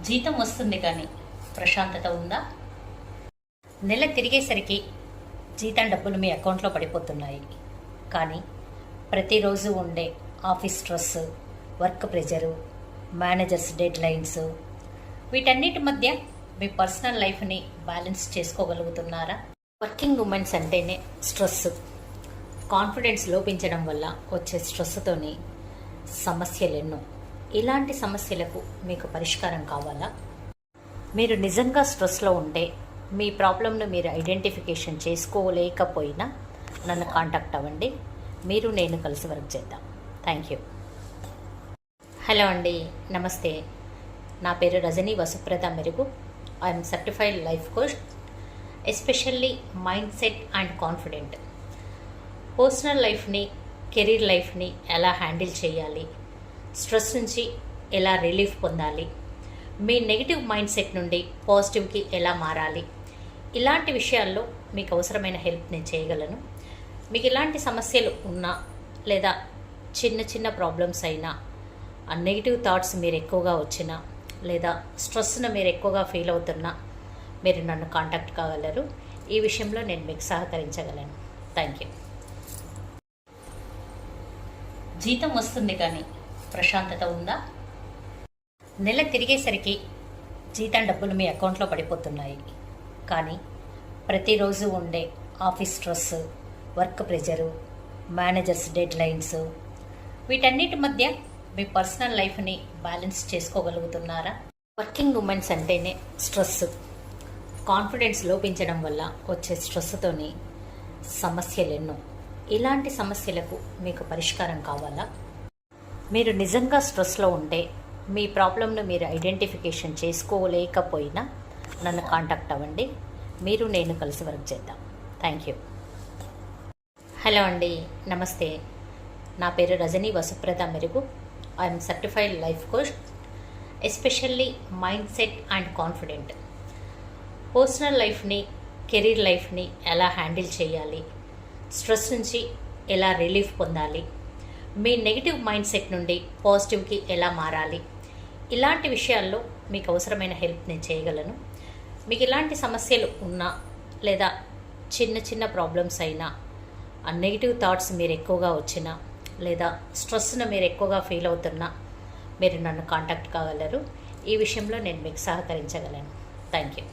జీతం వస్తుంది కానీ ప్రశాంతత ఉందా? నెల తిరిగేసరికి జీతం డబ్బులు మీ అకౌంట్లో పడిపోతున్నాయి. కానీ ప్రతిరోజు ఉండే office stress, work pressure, managers dead lines, వీటన్నిటి మధ్య మీ పర్సనల్ లైఫ్ని బ్యాలెన్స్ చేసుకోగలుగుతున్నారా? వర్కింగ్ ఉమెన్స్ అంటేనే స్ట్రెస్, కాన్ఫిడెన్స్ లోపించడం వల్ల వచ్చే స్ట్రెస్తోని సమస్యలు ఎన్నో. ఇలాంటి సమస్యలకు మీకు పరిష్కారం కావాలా? మీరు నిజంగా స్ట్రెస్లో ఉంటే మీ ప్రాబ్లంను మీరు ఐడెంటిఫికేషన్ చేసుకోలేకపోయినా నన్ను కాంటాక్ట్ అవ్వండి. మీరు నేను కలిసి వర్క్ చేద్దాం. Thank you. హలో అండి, నమస్తే. నా పేరు రజనీ వసుప్రద మెరుగు. I'm certified life coach, especially mind set and confident. Personal లైఫ్ని, కెరీర్ లైఫ్ని ఎలా హ్యాండిల్ చేయాలి, స్ట్రెస్ నుంచి ఎలా రిలీఫ్ పొందాలి, మీ నెగిటివ్ మైండ్ సెట్ నుండి పాజిటివ్కి ఎలా మారాలి, ఇలాంటి విషయాల్లో మీకు అవసరమైన హెల్ప్ నేను చేయగలను. మీకు ఇలాంటి సమస్యలు ఉన్నా లేదా చిన్న చిన్న ప్రాబ్లమ్స్ అయినా, ఆ నెగిటివ్ థాట్స్ మీరు ఎక్కువగా వచ్చినా లేదా స్ట్రెస్ను మీరు ఎక్కువగా ఫీల్ అవుతున్నా మీరు నన్ను కాంటాక్ట్ కాగలరు. ఈ విషయంలో నేను మీకు సహకరించగలను. Thank you. జీతం వస్తుంది కానీ ప్రశాంతత ఉందా? నెల తిరిగేసరికి జీతం డబ్బులు మీ అకౌంట్లో పడిపోతున్నాయి. కానీ ప్రతిరోజు ఉండే office stress, work pressure, managers dead lines, వీటన్నిటి మధ్య మీ పర్సనల్ లైఫ్ని బ్యాలెన్స్ చేసుకోగలుగుతున్నారా? వర్కింగ్ ఉమెన్స్ అంటేనే స్ట్రెస్, కాన్ఫిడెన్స్ లోపించడం వల్ల వచ్చే స్ట్రెస్తోని సమస్యలు ఎన్నో. ఇలాంటి సమస్యలకు మీకు పరిష్కారం కావాలా? మీరు నిజంగా స్ట్రెస్లో ఉంటే మీ ప్రాబ్లంను మీరు ఐడెంటిఫికేషన్ చేసుకోలేకపోయినా నన్ను కాంటాక్ట్ అవ్వండి. మీరు నేను కలిసి వర్క్ చేద్దాం. Thank you. హలో అండి, నమస్తే. నా పేరు రజనీ వసుప్రద మెరుగు. I'm certified life coach, especially mind set and confident. Personal లైఫ్ని, కెరీర్ లైఫ్ని ఎలా హ్యాండిల్ చేయాలి, స్ట్రెస్ నుంచి ఎలా రిలీఫ్ పొందాలి, మీ నెగిటివ్ మైండ్ సెట్ నుండి పాజిటివ్కి ఎలా మారాలి, ఇలాంటి విషయాల్లో మీకు అవసరమైన హెల్ప్ నేను చేయగలను. మీకు ఇలాంటి సమస్యలు ఉన్నా లేదా చిన్న చిన్న ప్రాబ్లమ్స్ అయినా, ఆ నెగిటివ్ థాట్స్ మీరు ఎక్కువగా వచ్చినా లేదా స్ట్రెస్ను మీరు ఎక్కువగా ఫీల్ అవుతున్నా మీరు నన్ను కాంటాక్ట్ కాగలరు. ఈ విషయంలో నేను మీకు సహకరించగలను. Thank you.